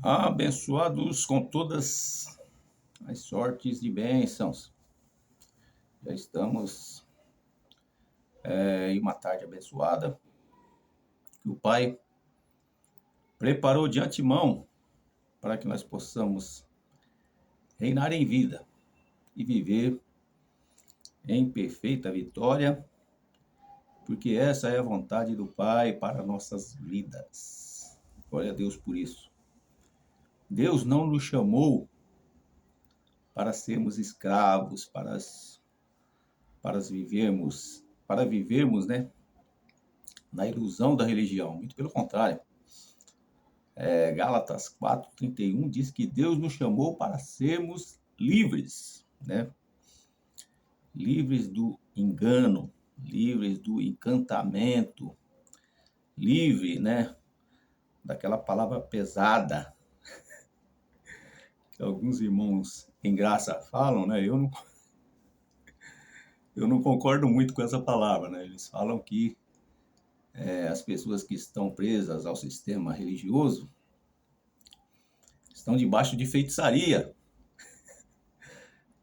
Abençoados com todas as sortes de bênçãos. Já estamos em uma tarde abençoada, que o Pai preparou de antemão para que nós possamos reinar em vida e viver em perfeita vitória, porque essa é a vontade do Pai para nossas vidas. Glória a Deus por isso. Deus não nos chamou para sermos escravos, para vivermos, né, na ilusão da religião. Muito pelo contrário. Gálatas 4:31 diz que Deus nos chamou para sermos livres, né? Livres do engano, livres do encantamento, livre, né, daquela palavra pesada que alguns irmãos em graça falam, né? Eu não concordo muito com essa palavra, né? Eles falam que as pessoas que estão presas ao sistema religioso estão debaixo de feitiçaria.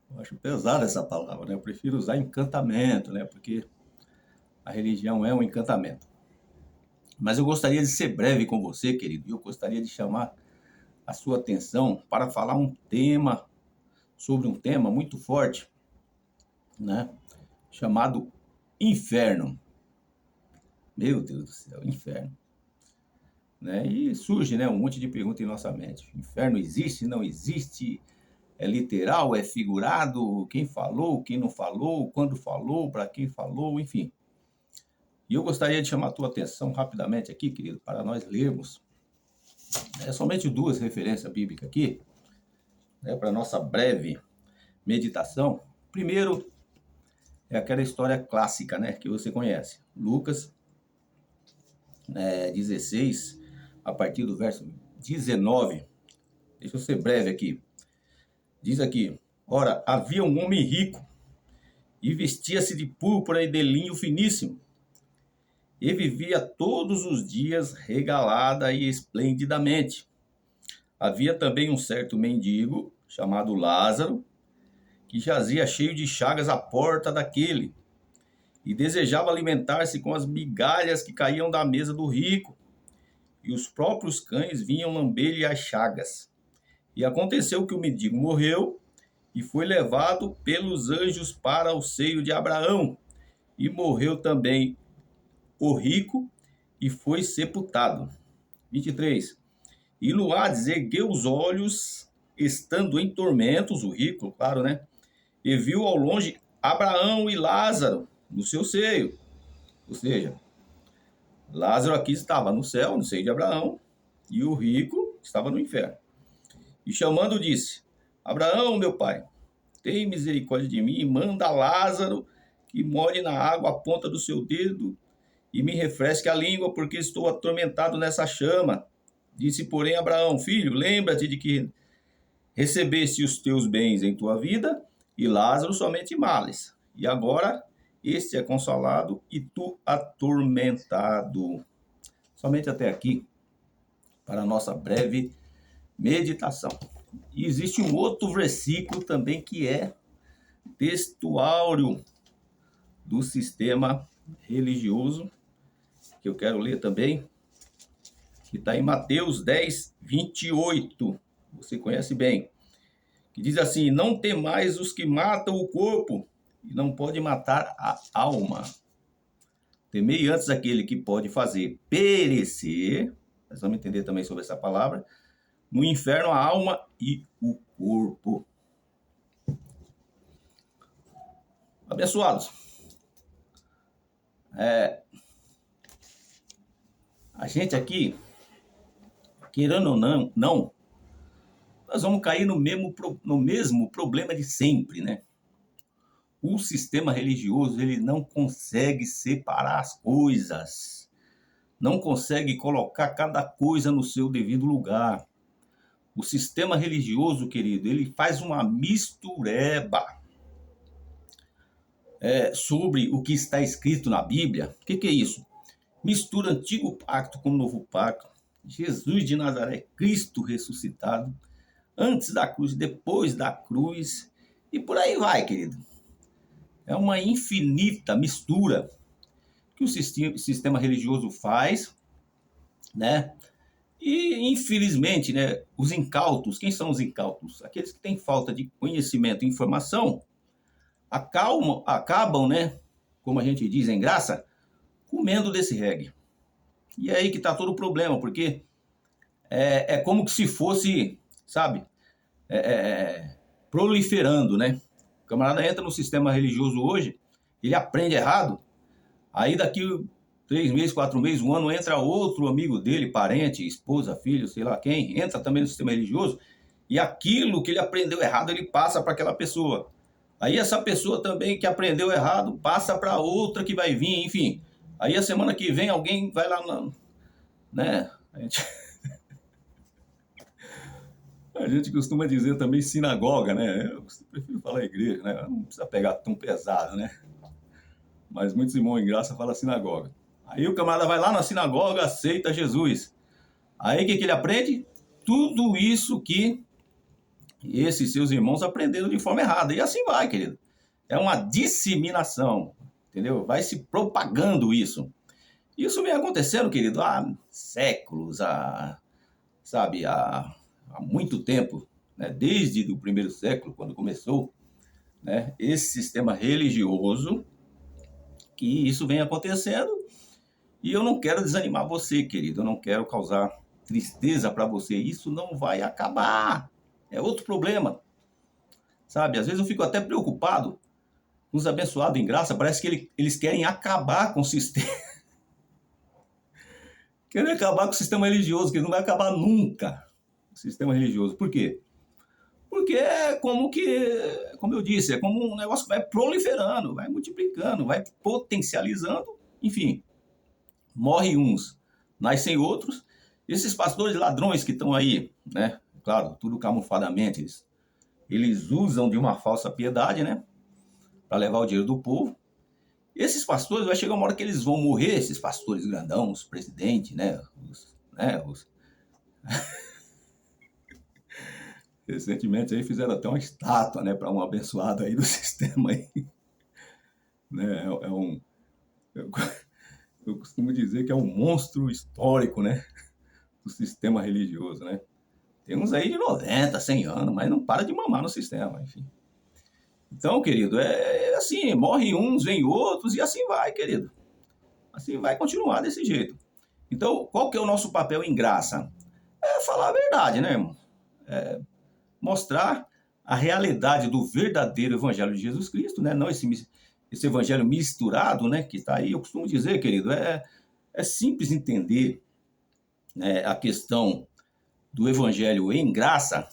Eu acho pesada essa palavra, né? Eu prefiro usar encantamento, né? Porque a religião é um encantamento. Mas eu gostaria de ser breve com você, querido. Eu gostaria de chamar a sua atenção para falar sobre um tema muito forte, né? Chamado inferno. Meu Deus do céu, inferno. Né? E surge, né, um monte de perguntas em nossa mente. Inferno existe, não existe? É literal, é figurado? Quem falou, quem não falou, quando falou, para quem falou, enfim. E eu gostaria de chamar a tua atenção rapidamente aqui, querido, para nós lermos somente duas referências bíblicas aqui, né, para nossa breve meditação. Primeiro, é aquela história clássica, né, que você conhece. Lucas 16, a partir do verso 19. Deixa eu ser breve aqui. Diz aqui: ora, havia um homem rico e vestia-se de púrpura e de linho finíssimo, e vivia todos os dias regalada e esplendidamente. Havia também um certo mendigo, chamado Lázaro, que jazia cheio de chagas à porta daquele, e desejava alimentar-se com as migalhas que caíam da mesa do rico, e os próprios cães vinham lamber-lhe as chagas. E aconteceu que o mendigo morreu, e foi levado pelos anjos para o seio de Abraão, e morreu também o rico, e foi sepultado. 23. E Luades ergueu os olhos, estando em tormentos, o rico, claro, né? E viu ao longe Abraão e Lázaro no seu seio. Ou seja, Lázaro aqui estava no céu, no seio de Abraão, e o rico estava no inferno. E chamando disse: Abraão, meu pai, tem misericórdia de mim e manda Lázaro que molhe na água a ponta do seu dedo e me refresque a língua, porque estou atormentado nessa chama. Disse, porém, Abraão: filho, lembra-te de que recebeste os teus bens em tua vida, e Lázaro somente males. E agora este é consolado e tu atormentado. Somente até aqui, para a nossa breve meditação. E existe um outro versículo também que é textuário do sistema religioso, que eu quero ler também, que está em Mateus 10:28. Você conhece bem. Que diz assim: não temais os que matam o corpo e não pode matar a alma. Temei antes aquele que pode fazer perecer, nós vamos entender também sobre essa palavra, no inferno a alma e o corpo. Abençoados, a gente aqui, querendo ou não, nós vamos cair no mesmo problema de sempre, né? O sistema religioso, ele não consegue separar as coisas, não consegue colocar cada coisa no seu devido lugar. O sistema religioso, querido, ele faz uma mistureba sobre o que está escrito na Bíblia. O que é isso? Mistura antigo pacto com novo pacto. Jesus de Nazaré, Cristo ressuscitado, antes da cruz, depois da cruz, e por aí vai, querido. É uma infinita mistura que o sistema religioso faz, né? E, infelizmente, né, os incautos, quem são os incautos? Aqueles que têm falta de conhecimento e informação, acabam, né, como a gente diz em graça, comendo desse reggae. E é aí que está todo o problema, porque é como se fosse, sabe, proliferando, né? O camarada entra no sistema religioso hoje, ele aprende errado, aí daqui 3 meses, 4 meses, um ano, entra outro amigo dele, parente, esposa, filho, sei lá quem, entra também no sistema religioso, e aquilo que ele aprendeu errado, ele passa para aquela pessoa. Aí essa pessoa também que aprendeu errado, passa para outra que vai vir, enfim. Aí a semana que vem alguém vai lá, né? A gente costuma dizer também sinagoga, né? Eu prefiro falar igreja, né? Não precisa pegar tão pesado, né? Mas muitos irmãos em graça falam sinagoga. Aí o camarada vai lá na sinagoga, aceita Jesus. Aí o que ele aprende? Tudo isso que esses seus irmãos aprenderam de forma errada. E assim vai, querido. É uma disseminação, entendeu? Vai se propagando isso. Isso vem acontecendo, querido, há séculos, sabe, há muito tempo, né? Desde o primeiro século, quando começou, né, esse sistema religioso, que isso vem acontecendo. E eu não quero desanimar você, querido, eu não quero causar tristeza para você. Isso não vai acabar. É outro problema, sabe? Às vezes eu fico até preocupado com os abençoados em graça, parece que eles querem acabar com o sistema. Querem acabar com o sistema religioso, que não vai acabar nunca. O sistema religioso. Por quê? Porque é como como eu disse, é como um negócio que vai proliferando, vai multiplicando, vai potencializando, enfim. Morrem uns, nascem outros. Esses pastores ladrões que estão aí, né? Claro, tudo camufladamente, eles usam de uma falsa piedade, né? Para levar o dinheiro do povo. E esses pastores, vai chegar uma hora que eles vão morrer, esses pastores grandão, os presidentes, né? Recentemente aí fizeram até uma estátua, né? Para um abençoado aí do sistema aí. Né? Eu costumo dizer que é um monstro histórico, né? Do sistema religioso, né? Tem uns aí de 90, 100 anos, mas não para de mamar no sistema, enfim. Então, querido, é assim, morrem uns, vem outros, e assim vai, querido. Assim vai continuar desse jeito. Então, qual que é o nosso papel em graça? É falar a verdade, né, irmão? Mostrar a realidade do verdadeiro evangelho de Jesus Cristo, né? Não esse evangelho misturado, né, que está aí. Eu costumo dizer, querido, é simples entender, né, a questão do evangelho em graça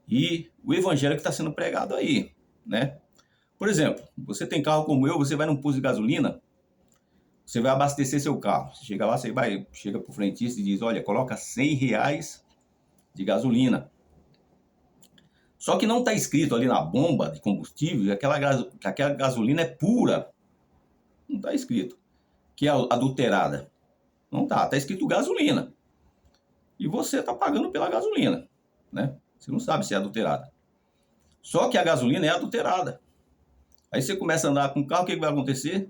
e o evangelho que está sendo pregado aí, né? Por exemplo, você tem carro como eu, você vai num posto de gasolina, você vai abastecer seu carro. Você chega lá, chega pro frentista e diz, olha, coloca R$ 100 de gasolina. Só que não está escrito ali na bomba de combustível que aquela gasolina é pura. Não está escrito. Que é adulterada. Não está. Está escrito gasolina. E você está pagando pela gasolina, né? Você não sabe se é adulterada. Só que a gasolina é adulterada. Aí você começa a andar com o carro, o que vai acontecer?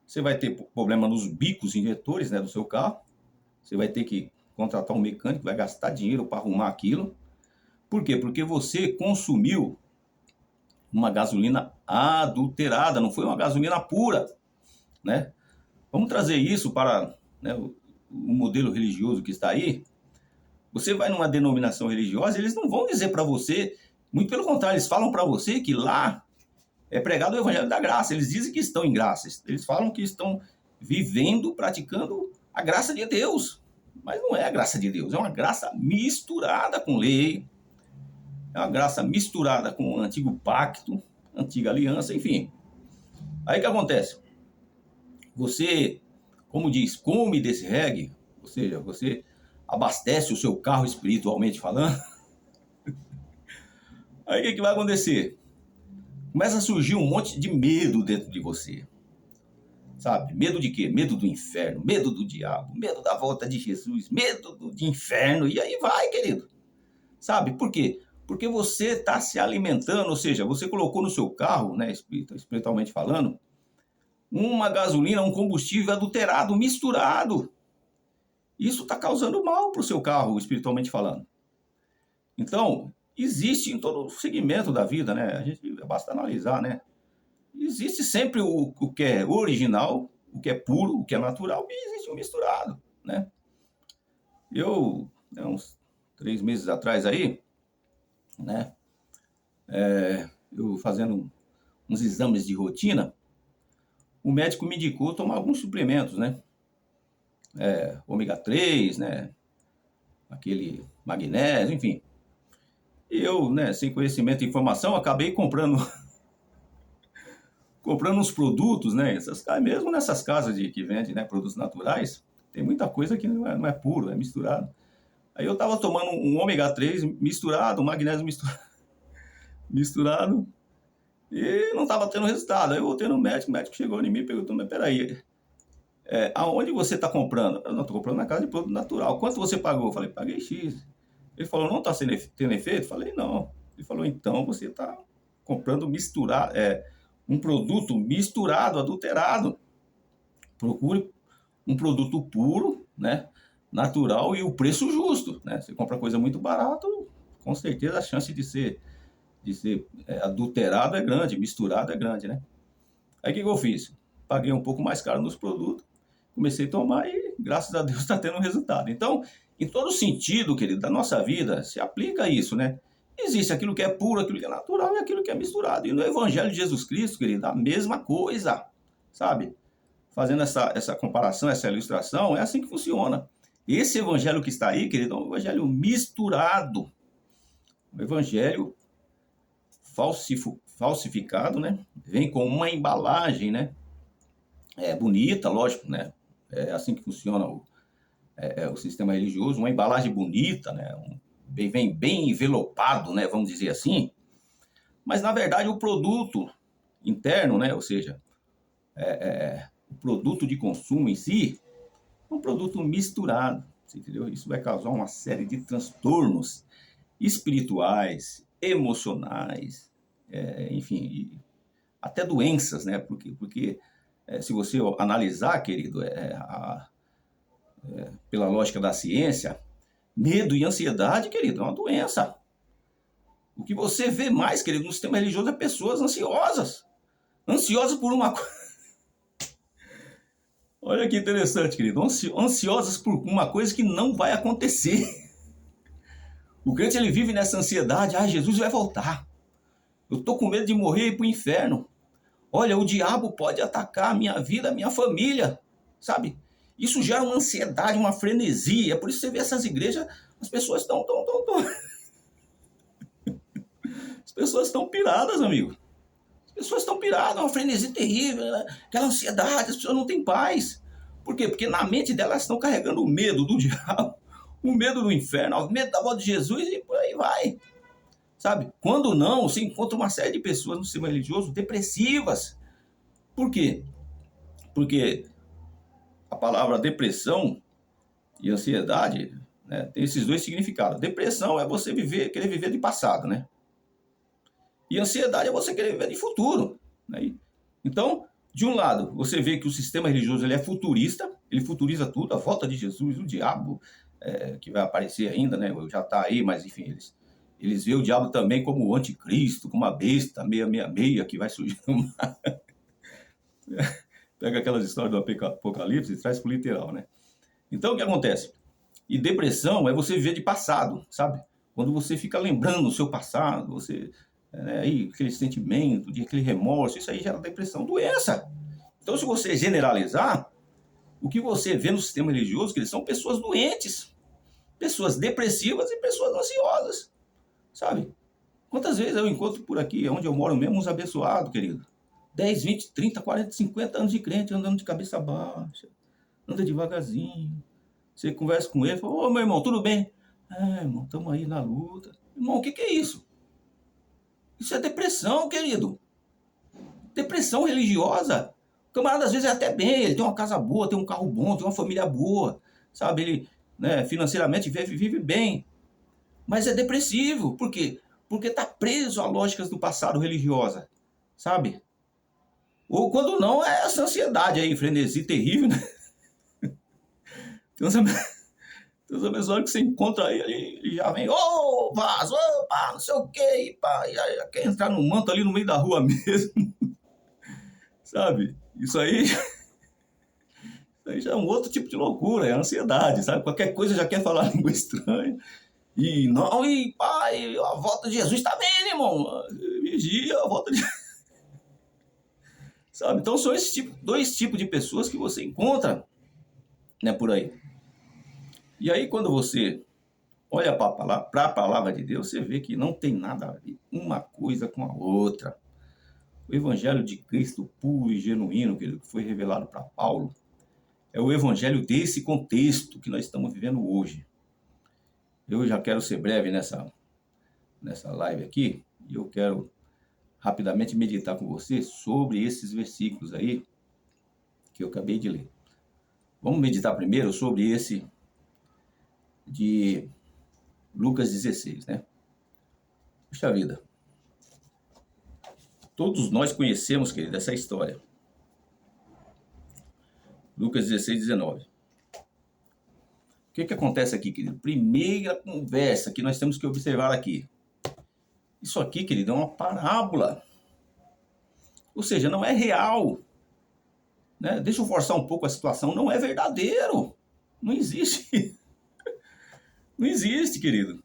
Você vai ter problema nos bicos injetores, né, do seu carro. Você vai ter que contratar um mecânico, vai gastar dinheiro para arrumar aquilo. Por quê? Porque você consumiu uma gasolina adulterada, não foi uma gasolina pura, né? Vamos trazer isso para, né, o modelo religioso que está aí. Você vai numa denominação religiosa, eles não vão dizer para você, muito pelo contrário, eles falam para você que lá é pregado o evangelho da graça. Eles dizem que estão em graça, eles falam que estão vivendo, praticando a graça de Deus. Mas não é a graça de Deus, é uma graça misturada com lei, é uma graça misturada com o antigo pacto, antiga aliança, enfim. Aí o que acontece? Você, como diz, come desse reggae, ou seja, você abastece o seu carro espiritualmente falando. Aí o que vai acontecer? Começa a surgir um monte de medo dentro de você. sabe? Medo de quê? Medo do inferno, medo do diabo, medo da volta de Jesus, medo de inferno, e aí vai, querido. Sabe? Por quê? Porque você está se alimentando, ou seja, você colocou no seu carro, né, espiritualmente falando, uma gasolina, um combustível adulterado, misturado. Isso está causando mal para o seu carro, espiritualmente falando. Então, existe em todo o segmento da vida, né? A gente basta analisar, né? Existe sempre o que é original, o que é puro, o que é natural, e existe o misturado, né? Eu, uns 3 meses atrás aí, né? Eu fazendo uns exames de rotina, o médico me indicou tomar alguns suplementos, né? Ômega 3, né? Aquele magnésio, enfim. E eu, né, sem conhecimento e informação, acabei comprando uns produtos, né? Mesmo nessas casas que vendem, né, produtos naturais, tem muita coisa que não é puro, é misturado. Aí eu tava tomando um ômega 3 misturado, um magnésio misturado, e não tava tendo resultado. Aí eu voltei no médico, o médico chegou em mim e perguntou, mas peraí, aonde você está comprando? Eu não, estou comprando na casa de produto natural. Quanto você pagou? Eu falei, paguei X. Ele falou, não está tendo efeito? Eu falei, não. Ele falou, então você está comprando um produto misturado, adulterado. Procure um produto puro, né, natural e o preço justo, né? Você compra coisa muito barata, com certeza a chance de ser adulterado é grande, misturado é grande, né? Aí o que eu fiz? Paguei um pouco mais caro nos produtos, comecei a tomar e, graças a Deus, está tendo resultado. Então, em todo sentido, querido, da nossa vida, se aplica isso, né? Existe aquilo que é puro, aquilo que é natural e aquilo que é misturado. E no Evangelho de Jesus Cristo, querido, a mesma coisa, sabe? Fazendo essa comparação, essa ilustração, é assim que funciona. Esse evangelho que está aí, querido, é um evangelho misturado. Um evangelho falsificado, né? Vem com uma embalagem, né? Bonita, lógico, né? É assim que funciona o sistema religioso, uma embalagem bonita, né? Vem bem envelopado, né? Vamos dizer assim. Mas, na verdade, o produto interno, né? Ou seja, o produto de consumo em si, é um produto misturado, entendeu? Isso vai causar uma série de transtornos espirituais, emocionais, enfim, até doenças, né? Porque se você analisar, querido, pela lógica da ciência, medo e ansiedade, querido, é uma doença. O que você vê mais, querido, no sistema religioso é pessoas ansiosas. Ansiosas por uma coisa. Olha que interessante, querido. Ansiosas por uma coisa que não vai acontecer. O crente, ele vive nessa ansiedade. Jesus vai voltar. Eu estou com medo de morrer e ir para o inferno. Olha, o diabo pode atacar a minha vida, a minha família. Sabe? Isso gera uma ansiedade, uma frenesia. Por isso você vê essas igrejas, as pessoas estão... As pessoas estão piradas, amigo. As pessoas estão piradas, uma frenesia terrível, né? Aquela ansiedade, as pessoas não têm paz. Por quê? Porque na mente delas estão carregando o medo do diabo, o medo do inferno, o medo da volta de Jesus e por aí vai. Sabe? Quando não, você encontra uma série de pessoas no sistema religioso depressivas. Por quê? Porque a palavra depressão e ansiedade, né, tem esses dois significados. Depressão é você querer viver de passado, né? E ansiedade é você querer viver de futuro. Né? Então, de um lado, você vê que o sistema religioso ele é futurista, ele futuriza tudo, a volta de Jesus, o diabo, que vai aparecer ainda, né? Já está aí, mas enfim, eles veem o diabo também como o anticristo, como a besta 666 que vai surgir no mar. Pega aquelas histórias do Apocalipse e traz para o literal, né? Então, o que acontece? E depressão é você viver de passado, sabe? Quando você fica lembrando o seu passado, você... aí, aquele sentimento, aquele remorso, isso aí gera depressão, doença. Então, se você generalizar, o que você vê no sistema religioso, que eles são pessoas doentes, pessoas depressivas e pessoas ansiosas, sabe? Quantas vezes eu encontro por aqui, onde eu moro mesmo, uns abençoados, querido? 10, 20, 30, 40, 50 anos de crente, andando de cabeça baixa, anda devagarzinho. Você conversa com ele, fala, ô meu irmão, tudo bem? Irmão, estamos aí na luta. Irmão, o que é isso? Isso é depressão, querido. Depressão religiosa. O camarada às vezes é até bem, ele tem uma casa boa, tem um carro bom, tem uma família boa, sabe? Ele, né, financeiramente vive bem, mas é depressivo. Por quê? Porque está preso a lógicas do passado religiosa, sabe? Ou quando não, é essa ansiedade aí, frenesi terrível, né? Tem uns abençoados que você encontra aí, ele já vem, ô, vaso, opa, não sei o quê, pá, e aí quer entrar no manto ali no meio da rua mesmo, sabe? Isso aí já é um outro tipo de loucura, é ansiedade, sabe? Qualquer coisa já quer falar língua estranha. E não, e pai, a volta de Jesus tá bem, né, irmão? Vigia, a volta de... Sabe? Então são esses dois tipos de pessoas que você encontra, né, por aí. E aí quando você olha para a palavra de Deus, você vê que não tem nada a ver uma coisa com a outra. O evangelho de Cristo puro e genuíno, que foi revelado para Paulo, é o evangelho desse contexto que nós estamos vivendo hoje. Eu já quero ser breve nessa live aqui, e eu quero rapidamente meditar com você sobre esses versículos aí que eu acabei de ler. Vamos meditar primeiro sobre esse de Lucas 16, né? Puxa vida. Todos nós conhecemos, querido, essa história. Lucas 16, 19. O que acontece aqui, querido? Primeira conversa que nós temos que observar aqui. Isso aqui, querido, é uma parábola. Ou seja, não é real. Né? Deixa eu forçar um pouco a situação. Não é verdadeiro. Não existe. Não existe, querido.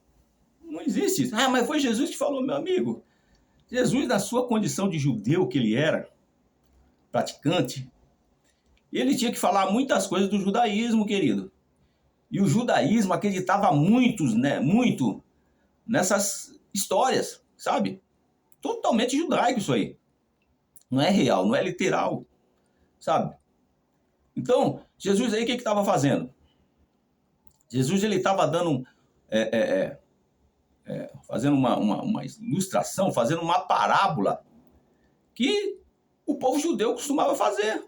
Não existe. Ah, mas foi Jesus que falou, meu amigo. Jesus, na sua condição de judeu que ele era, praticante, ele tinha que falar muitas coisas do judaísmo, querido. E o judaísmo acreditava muito nessas histórias, sabe? Totalmente judaico isso aí. Não é real, não é literal, sabe? Então, Jesus aí o que estava fazendo? Jesus ele estava dando, fazendo uma ilustração, fazendo uma parábola que o povo judeu costumava fazer.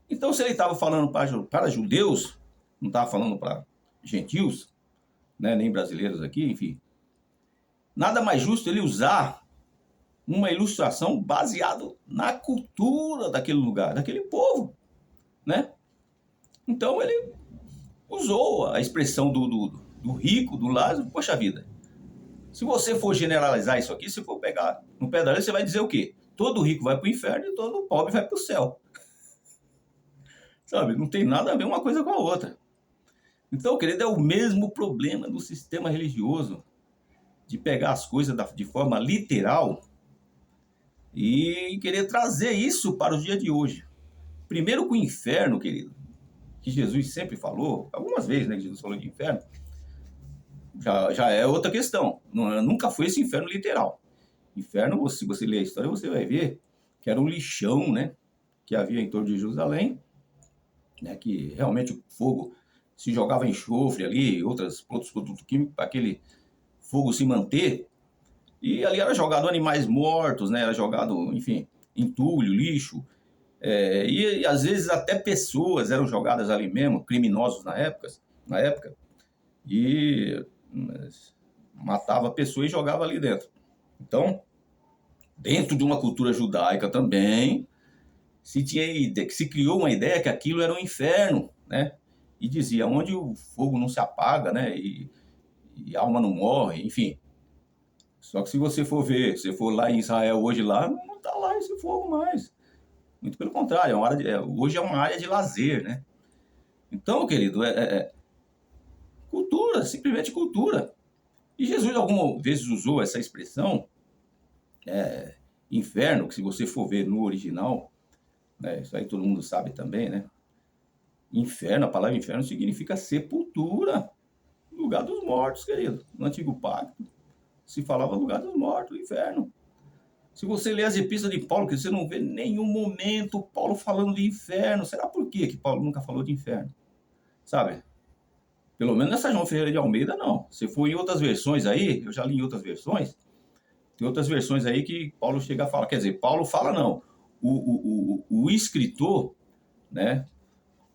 Então, se ele estava falando para judeus, não estava falando para gentios, né, nem brasileiros aqui, enfim, nada mais justo ele usar uma ilustração baseada na cultura daquele lugar, daquele povo, né? Então ele usou a expressão do rico, do Lázaro. Poxa vida, se você for generalizar isso aqui, se for pegar no pé da letra, você vai dizer o quê? Todo rico vai para o inferno e todo pobre vai para o céu. Sabe? Não tem nada a ver uma coisa com a outra. Então, querido, é o mesmo problema do sistema religioso de pegar as coisas de forma literal e querer trazer isso para os dias de hoje. Primeiro com o inferno, querido, que Jesus sempre falou, algumas vezes, né, que Jesus falou de inferno, já é outra questão. Nunca foi esse inferno literal. Inferno, se você ler a história, você vai ver que era um lixão, né, que havia em torno de Jerusalém, né, que realmente o fogo se jogava enxofre ali, outros produtos químicos, para aquele fogo se manter. E ali era jogado animais mortos, né, era jogado, enfim, entulho, lixo, e às vezes até pessoas eram jogadas ali mesmo, criminosos na época, e matava a pessoa e jogava ali dentro. Então, dentro de uma cultura judaica também, se criou uma ideia que aquilo era um inferno, né? E dizia, onde o fogo não se apaga, né? E a alma não morre, enfim. Só que se você for ver, se for lá em Israel hoje, lá, não está lá esse fogo mais. Muito pelo contrário, hoje é uma área de lazer, né? Então, querido, cultura, simplesmente cultura. E Jesus algumas vezes usou essa expressão, inferno, que se você for ver no original, né, isso aí todo mundo sabe também, né? Inferno, a palavra inferno significa sepultura, lugar dos mortos, querido. No Antigo Pacto se falava lugar dos mortos, inferno. Se você ler as epístolas de Paulo, que você não vê em nenhum momento Paulo falando de inferno, será por quê que Paulo nunca falou de inferno? Sabe? Pelo menos nessa João Ferreira de Almeida, não. Se for em outras versões aí, eu já li em outras versões, tem outras versões aí que Paulo chega a falar. Quer dizer, Paulo fala não. O escritor, né,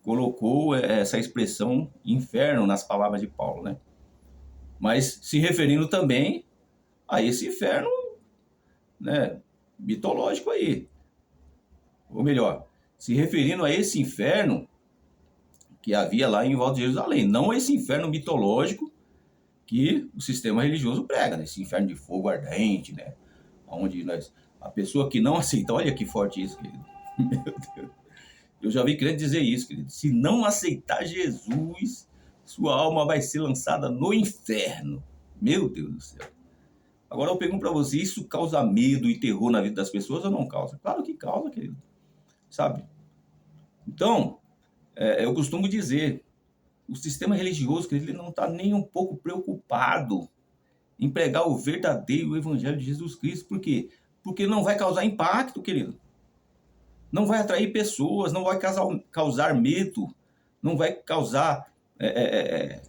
colocou essa expressão inferno nas palavras de Paulo, né? Mas se referindo também a esse inferno, né, mitológico aí. Ou melhor, se referindo a esse inferno que havia lá em volta de Jerusalém, não esse inferno mitológico que o sistema religioso prega, né? Esse inferno de fogo ardente, né? Onde a pessoa que não aceita, olha que forte isso, querido. Meu Deus. Eu já vi crente dizer isso, querido. Se não aceitar Jesus, sua alma vai ser lançada no inferno. Meu Deus do céu. Agora eu pergunto para você, isso causa medo e terror na vida das pessoas ou não causa? Claro que causa, querido. Sabe? Então, eu costumo dizer, o sistema religioso, querido, ele não está nem um pouco preocupado em pregar o verdadeiro evangelho de Jesus Cristo. Por quê? Porque não vai causar impacto, querido. Não vai atrair pessoas, não vai causar medo, não vai causar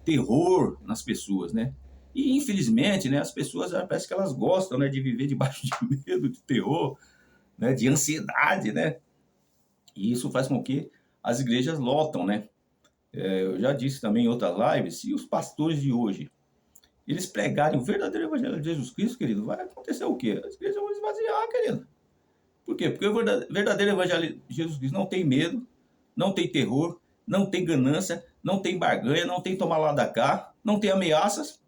terror nas pessoas, né? E, infelizmente, né, as pessoas parece que elas gostam, né, de viver debaixo de medo, de terror, né, de ansiedade, né? E isso faz com que as igrejas lotam, né? Eu já disse também em outras lives, se os pastores de hoje eles pregarem o verdadeiro evangelho de Jesus Cristo, querido, vai acontecer o quê? As igrejas vão esvaziar, querido. Por quê? Porque o verdadeiro evangelho de Jesus Cristo não tem medo, não tem terror, não tem ganância, não tem barganha, não tem tomar lá da cá, não tem ameaças.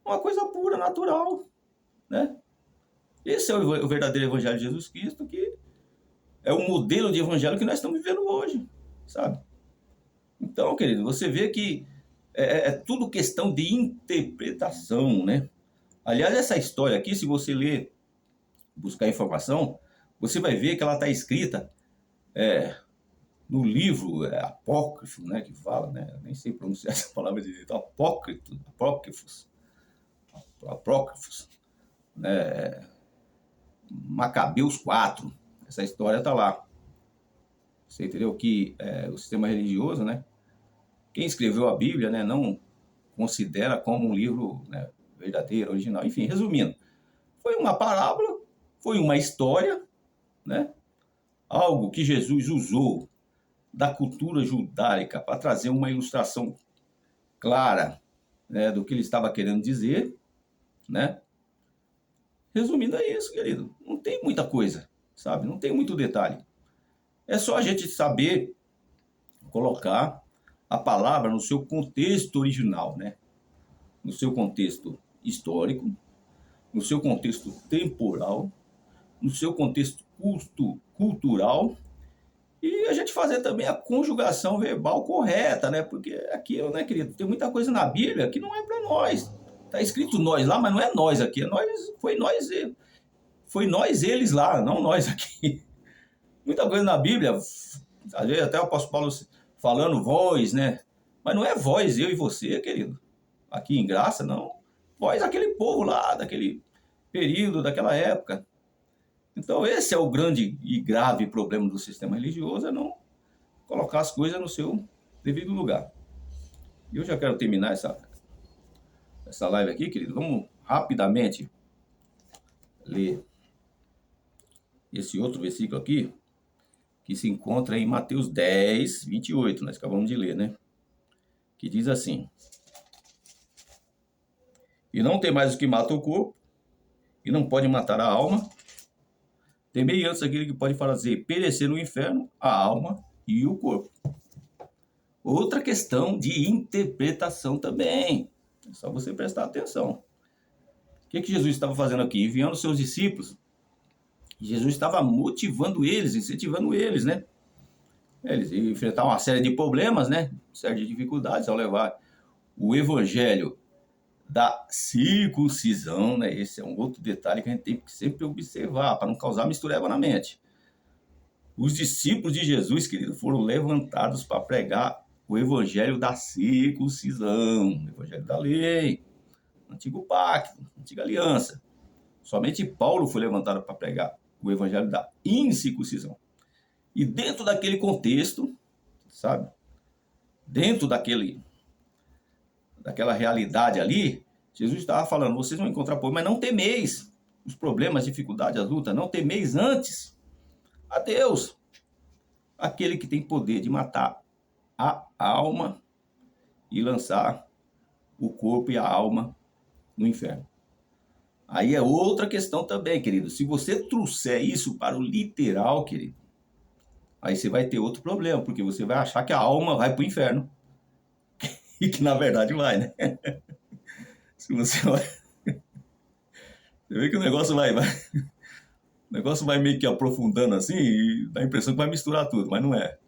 Uma coisa pura, natural, né? Esse é o verdadeiro evangelho de Jesus Cristo, que é o modelo de evangelho que nós estamos vivendo hoje, sabe? Então, querido, você vê que é tudo questão de interpretação, né? Aliás, essa história aqui, se você ler, buscar informação, você vai ver que ela está escrita no livro apócrifo, né? Que fala, né? Eu nem sei pronunciar essa palavra direito. Apócrifos, né? Macabeus 4. Essa história está lá. Você entendeu que o sistema religioso, né? Quem escreveu a Bíblia, né, não considera como um livro, né, verdadeiro, original. Enfim, resumindo, foi uma parábola, foi uma história, né, algo que Jesus usou da cultura judaica para trazer uma ilustração clara, né, do que ele estava querendo dizer, né? Resumindo, é isso, querido. Não tem muita coisa, sabe? Não tem muito detalhe. É só a gente saber colocar a palavra no seu contexto original, né? No seu contexto histórico, no seu contexto temporal, no seu contexto cultural, e a gente fazer também a conjugação verbal correta, né? Porque aqui, né, querido, tem muita coisa na Bíblia que não é para nós. Tá escrito nós lá, mas não é nós aqui, foi nós eles lá, não nós aqui. Muita coisa na Bíblia, às vezes até o apóstolo Paulo falando vós, né? Mas não é vós, eu e você, querido. Aqui em Graça, não. Vós, aquele povo lá, daquele período, daquela época. Então, esse é o grande e grave problema do sistema religioso, é não colocar as coisas no seu devido lugar. E eu já quero terminar essa live aqui, querido. Vamos rapidamente ler esse outro versículo aqui, que se encontra em Mateus 10, 28, nós acabamos de ler, né? Que diz assim: e não tem mais o que mata o corpo, e não pode matar a alma. Temei antes aquele que pode fazer perecer no inferno a alma e o corpo. Outra questão de interpretação também. É só você prestar atenção. O que Jesus estava fazendo aqui? Enviando seus discípulos. Jesus estava motivando eles, incentivando eles, né? Eles enfrentaram uma série de problemas, né? Uma série de dificuldades ao levar o evangelho da circuncisão, né? Esse é um outro detalhe que a gente tem que sempre observar, para não causar mistureba na mente. Os discípulos de Jesus, querido, foram levantados para pregar o evangelho da circuncisão, o evangelho da lei, antigo pacto, antiga aliança. Somente Paulo foi levantado para pregar o evangelho da incircuncisão. E dentro daquele contexto, sabe? Dentro daquela realidade ali, Jesus estava falando, vocês vão encontrar problemas, mas não temeis os problemas, as dificuldades, as lutas, não temeis antes a Deus. aquele que tem poder de matar a alma e lançar o corpo e a alma no inferno. Aí é outra questão também, querido. Se você trouxer isso para o literal, querido, aí você vai ter outro problema, porque você vai achar que a alma vai para o inferno. E que na verdade vai, né? Se você vai... Você vê que o negócio vai meio que aprofundando assim e dá a impressão que vai misturar tudo, mas não é.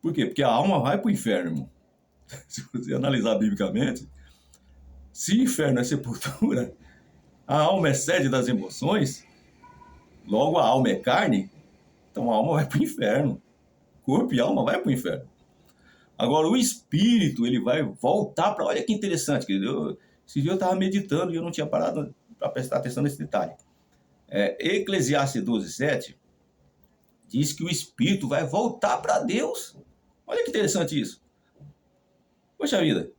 Por quê? Porque a alma vai para o inferno, irmão. Se você analisar biblicamente, se inferno é sepultura, a alma é sede das emoções, logo a alma é carne, então a alma vai para o inferno. Corpo e alma vai para o inferno. Agora o espírito, ele vai voltar para... Olha que interessante, querido. Esse dia eu estava meditando e eu não tinha parado para prestar atenção nesse detalhe. Eclesiastes 12:7 diz que o espírito vai voltar para Deus. Olha que interessante isso. Poxa vida,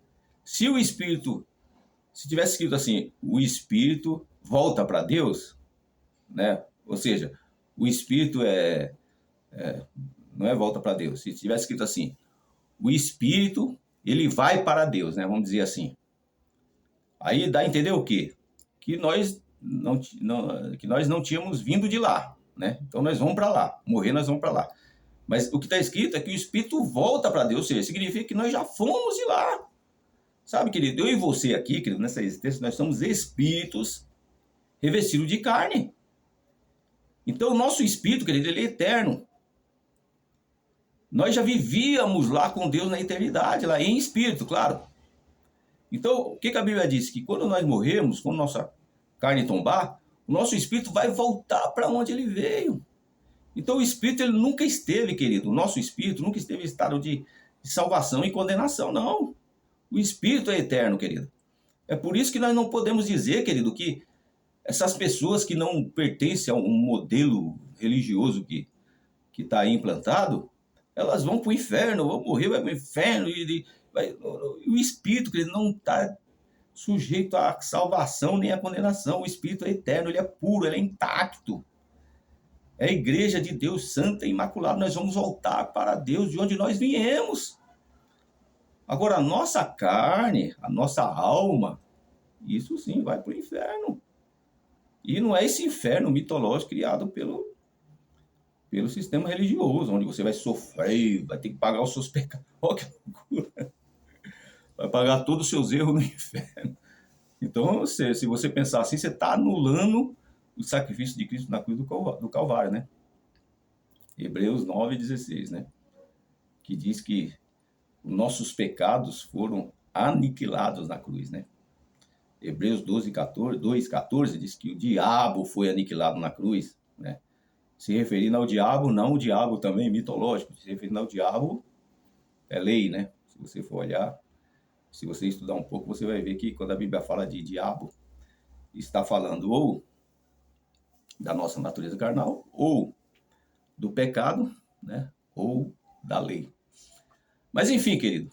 se o espírito, se tivesse escrito assim, o espírito volta para Deus, né? Ou seja, o espírito não é volta para Deus. Se tivesse escrito assim, o espírito, ele vai para Deus, né? Vamos dizer assim. Aí dá a entender o quê? Que nós não tínhamos vindo de lá, né? Então nós vamos para lá, morrer nós vamos para lá. Mas o que está escrito é que o espírito volta para Deus, ou seja, significa que nós já fomos de lá. Sabe, querido, eu e você aqui, querido, nessa existência, nós somos espíritos revestidos de carne. Então o nosso espírito, querido, ele é eterno. Nós já vivíamos lá com Deus na eternidade, lá em espírito, claro. Então, o que a Bíblia diz? Que quando nós morremos, quando nossa carne tombar, o nosso espírito vai voltar para onde ele veio. Então, o espírito ele nunca esteve, querido, o nosso espírito nunca esteve em estado de salvação e condenação, não. O espírito é eterno, querido. É por isso que nós não podemos dizer, querido, que essas pessoas que não pertencem a um modelo religioso que está aí implantado, elas vão para o inferno, vão morrer, vai para o inferno, o espírito, querido, não está sujeito à salvação nem à condenação. O espírito é eterno, ele é puro, ele é intacto. É a igreja de Deus santa e imaculada. Nós vamos voltar para Deus de onde nós viemos. Agora, a nossa carne, a nossa alma, isso sim vai para o inferno. E não é esse inferno mitológico criado pelo sistema religioso, onde você vai sofrer, vai ter que pagar os seus pecados. Olha que loucura. Vai pagar todos os seus erros no inferno. Então, se você pensar assim, você está anulando o sacrifício de Cristo na cruz do Calvário, né? Hebreus 9:16, né? Que diz que nossos pecados foram aniquilados na cruz, né? Hebreus 2:14 diz que o diabo foi aniquilado na cruz, né? Se referindo ao diabo, não o diabo também mitológico, se referindo ao diabo é lei, né? Se você for olhar, se você estudar um pouco, você vai ver que quando a Bíblia fala de diabo, está falando ou da nossa natureza carnal, ou do pecado, né? Ou da lei. Mas enfim, querido,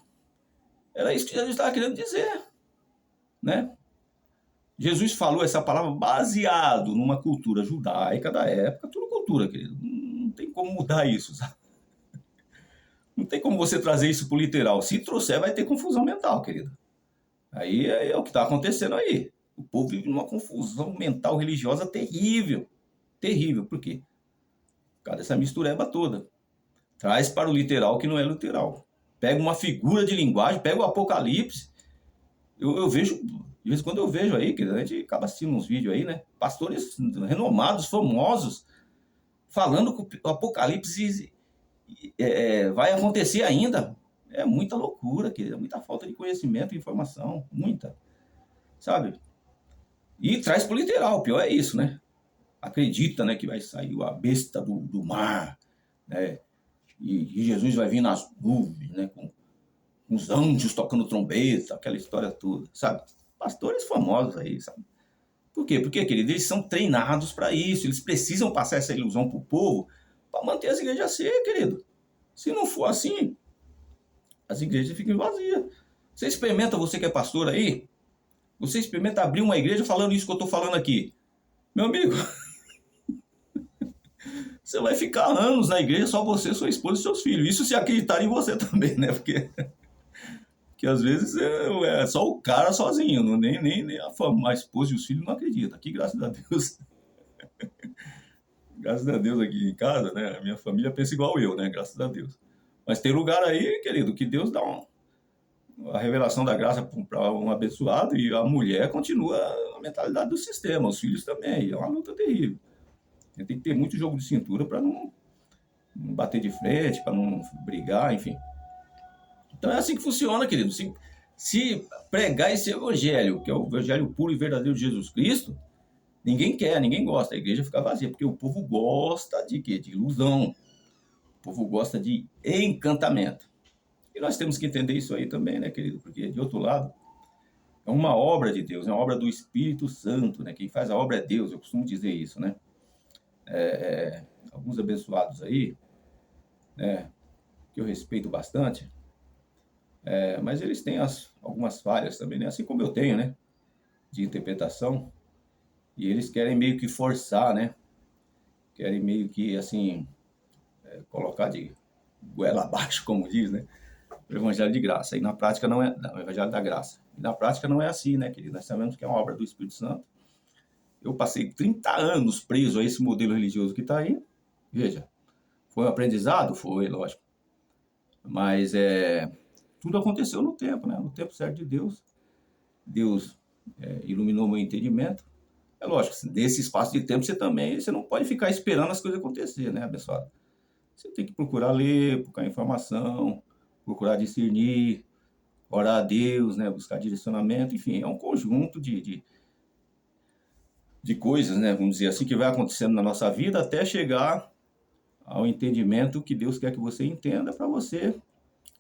era isso que Jesus estava querendo dizer, né? Jesus falou essa palavra baseado numa cultura judaica da época, tudo cultura, querido. Não tem como mudar isso, sabe? Não tem como você trazer isso para o literal. Se trouxer, vai ter confusão mental, querido. Aí é o que está acontecendo aí. O povo vive numa confusão mental religiosa terrível. Terrível. Por quê? Por causa dessa mistureba toda. Traz para o literal que não é literal. Pega uma figura de linguagem, pega o Apocalipse. Eu vejo, de vez em quando eu vejo aí, que a gente acaba assistindo uns vídeos aí, né? Pastores renomados, famosos, falando que o Apocalipse vai acontecer ainda. É muita loucura, é muita falta de conhecimento e informação, muita, sabe? E traz pro literal, pior é isso, né? Acredita, né, que vai sair a besta do mar, né? E Jesus vai vir nas nuvens, né, com os anjos tocando trombeta, aquela história toda, sabe? Pastores famosos aí, sabe? Por quê? Porque, querido, eles são treinados para isso, eles precisam passar essa ilusão pro povo para manter as igrejas cheias, querido. Se não for assim, as igrejas ficam vazias. Você experimenta, você que é pastor aí, você experimenta abrir uma igreja falando isso que eu estou falando aqui. Meu amigo, você vai ficar anos na igreja, só você, sua esposa e seus filhos. Isso se acreditar em você também, né? Porque às vezes é só o cara sozinho, nem a esposa e os filhos não acreditam. Aqui, graças a Deus, graças a Deus aqui em casa, né? A minha família pensa igual eu, né? Graças a Deus. Mas tem lugar aí, querido, que Deus dá a revelação da graça para um abençoado e a mulher continua a mentalidade do sistema, os filhos também. É uma luta terrível. A gente tem que ter muito jogo de cintura para não bater de frente, para não brigar, enfim. Então é assim que funciona, querido. Se pregar esse evangelho, que é o evangelho puro e verdadeiro de Jesus Cristo, ninguém quer, ninguém gosta. A igreja fica vazia, porque o povo gosta de quê? De ilusão. O povo gosta de encantamento. E nós temos que entender isso aí também, né, querido? Porque, de outro lado, é uma obra de Deus, é uma obra do Espírito Santo, né? Quem faz a obra é Deus, eu costumo dizer isso, né? Alguns abençoados aí, né, que eu respeito bastante, mas eles têm algumas falhas também, né? Assim como eu tenho, né? De interpretação. E eles querem meio que forçar, né? Querem meio que, assim, colocar de goela abaixo, como diz, né? O evangelho de graça. E na prática não é... Não, o evangelho da graça. E na prática não é assim, né, querido? Nós sabemos que é uma obra do Espírito Santo. Eu passei 30 anos preso a esse modelo religioso que está aí. Veja, foi um aprendizado? Foi, lógico. Mas tudo aconteceu no tempo, né? No tempo certo de Deus. Deus iluminou meu entendimento. É lógico, nesse espaço de tempo você não pode ficar esperando as coisas acontecer, né, abençoado? Você tem que procurar ler, procurar informação, procurar discernir, orar a Deus, né, buscar direcionamento, enfim, é um conjunto de coisas, né, vamos dizer assim, que vai acontecendo na nossa vida até chegar ao entendimento que Deus quer que você entenda para você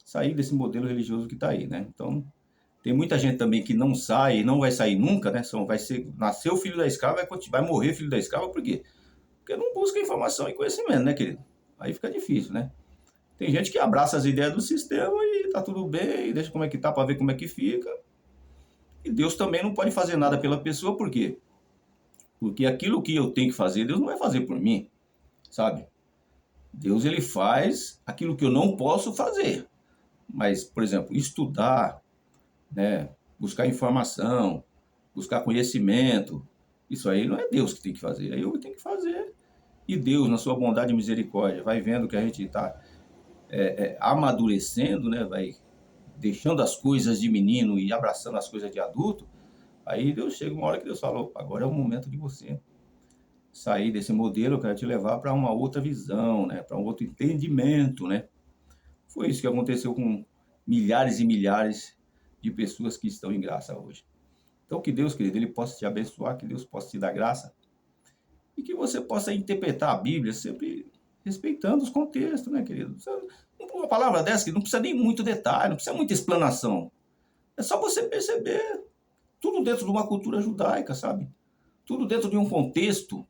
sair desse modelo religioso que está aí, né? Então, tem muita gente também que não sai, não vai sair nunca, né? Nasceu filho da escrava, vai morrer filho da escrava, por quê? Porque não busca informação e conhecimento, né, querido? Aí fica difícil, né? Tem gente que abraça as ideias do sistema e tá tudo bem, deixa como é que tá para ver como é que fica. E Deus também não pode fazer nada pela pessoa, por quê? Porque aquilo que eu tenho que fazer, Deus não vai fazer por mim, sabe? Deus, ele faz aquilo que eu não posso fazer. Mas, por exemplo, estudar, né? Buscar informação, buscar conhecimento, isso aí não é Deus que tem que fazer, é eu que tenho que fazer. E Deus, na sua bondade e misericórdia, vai vendo que a gente está amadurecendo, né? Vai deixando as coisas de menino e abraçando as coisas de adulto. Aí Deus chega uma hora que Deus falou, agora é o momento de você sair desse modelo, eu quero te levar para uma outra visão, né? Para um outro entendimento, né? Foi isso que aconteceu com milhares e milhares de pessoas que estão em graça hoje. Então, que Deus, querido, ele possa te abençoar, que Deus possa te dar graça e que você possa interpretar a Bíblia sempre respeitando os contextos, né, querido? Uma palavra dessa que não precisa nem muito detalhe, não precisa muita explanação. É só você perceber tudo dentro de uma cultura judaica, sabe? Tudo dentro de um contexto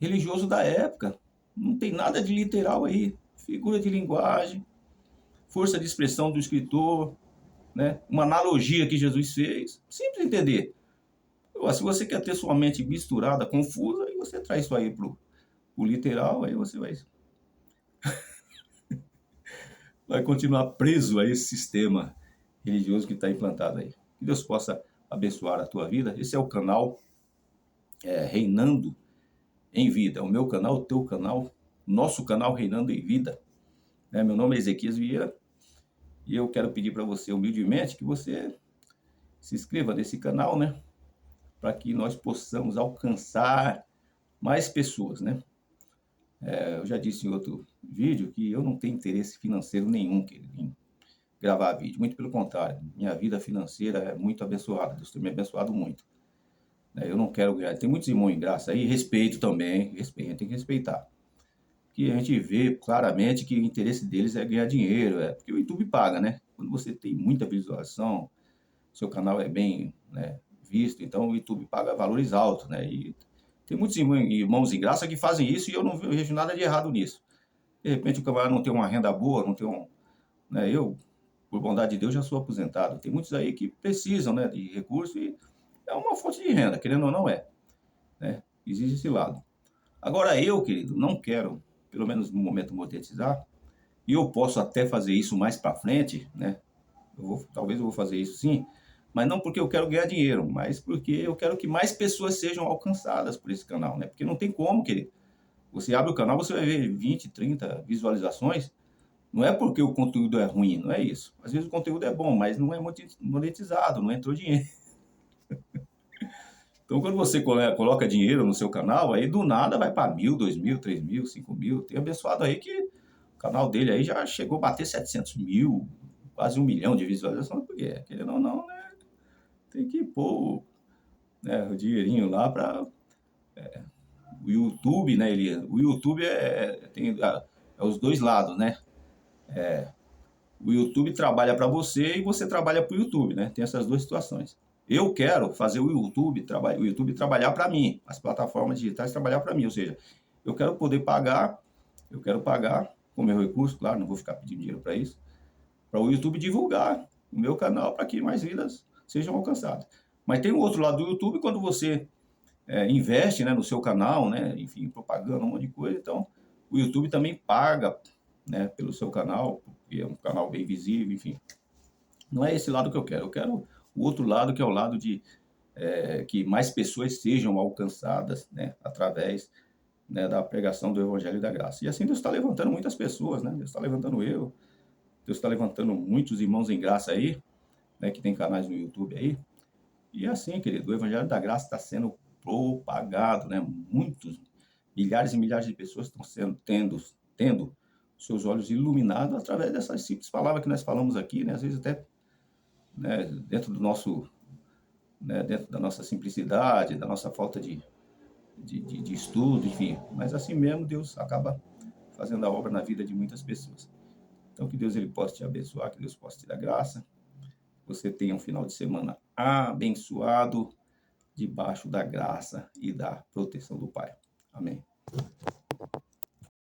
religioso da época. Não tem nada de literal aí. Figura de linguagem, força de expressão do escritor, né? Uma analogia que Jesus fez. Simples entender. Se você quer ter sua mente misturada, confusa, aí você traz isso aí pro literal, aí você vai continuar preso a esse sistema religioso que está implantado aí. Que Deus possa abençoar a tua vida. Esse é o canal Reinando em Vida. É o meu canal, o teu canal, nosso canal Reinando em Vida. Meu nome é Ezequias Vieira e eu quero pedir para você humildemente que você se inscreva nesse canal, né? Para que nós possamos alcançar mais pessoas, né? Eu já disse em outro vídeo que eu não tenho interesse financeiro nenhum em gravar vídeo, muito pelo contrário, minha vida financeira é muito abençoada, Deus tem me abençoado muito. Eu não quero ganhar, tem muitos irmãos em graça aí, respeito também, a gente tem que respeitar. Que a gente vê claramente que o interesse deles é ganhar dinheiro, porque o YouTube paga, né? Quando você tem muita visualização, seu canal é bem, né, visto, então o YouTube paga valores altos, né? E tem muitos irmãos em graça que fazem isso e eu não vejo nada de errado nisso. De repente o camarada não tem uma renda boa, não tem né, eu, por bondade de Deus, já sou aposentado. Tem muitos aí que precisam, né, de recursos e é uma fonte de renda, querendo ou não né? Existe esse lado. Agora eu, querido, não quero pelo menos no momento, monetizar. E eu posso até fazer isso mais para frente, né? Talvez eu vou fazer isso sim, mas não porque eu quero ganhar dinheiro, mas porque eu quero que mais pessoas sejam alcançadas por esse canal, né? Porque não tem como, querido. Você abre o canal, você vai ver 20, 30 visualizações. Não é porque o conteúdo é ruim, não é isso. Às vezes o conteúdo é bom, mas não é monetizado, não entrou dinheiro. Então, quando você coloca dinheiro no seu canal, aí do nada vai para 1.000, 2.000, 3.000, 5.000. Tem abençoado aí que o canal dele aí já chegou a bater 700.000, quase 1 milhão de visualizações, porque, querendo ou não, né, tem que pôr, né, o dinheirinho lá para o YouTube, né? O YouTube tem os dois lados, né? O YouTube trabalha para você e você trabalha para o YouTube, né? Tem essas duas situações. Eu quero fazer o YouTube trabalhar para mim, as plataformas digitais trabalhar para mim, ou seja, eu quero poder pagar, eu quero pagar com meu recurso, claro, não vou ficar pedindo dinheiro para isso, para o YouTube divulgar o meu canal para que mais vidas sejam alcançadas. Mas tem o outro lado do YouTube, quando você investe, né, no seu canal, né, enfim, propaganda, um monte de coisa, então o YouTube também paga, né, pelo seu canal, porque é um canal bem visível, enfim. Não é esse lado que eu quero o outro lado, que é o lado de que mais pessoas sejam alcançadas, né, através, né, da pregação do Evangelho da Graça. E assim Deus está levantando muitas pessoas, né, Deus está levantando eu, Deus está levantando muitos irmãos em graça aí, né, que tem canais no YouTube aí. E assim, querido, o Evangelho da Graça está sendo propagado, né? Muitos, milhares e milhares de pessoas estão tendo seus olhos iluminados através dessas simples palavras que nós falamos aqui, né? Às vezes até, né, dentro do nosso, né, dentro da nossa simplicidade, da nossa falta de estudo, enfim. Mas assim mesmo Deus acaba fazendo a obra na vida de muitas pessoas. Então que Deus ele possa te abençoar, que Deus possa te dar graça. Você tenha um final de semana abençoado, debaixo da graça e da proteção do Pai. Amém.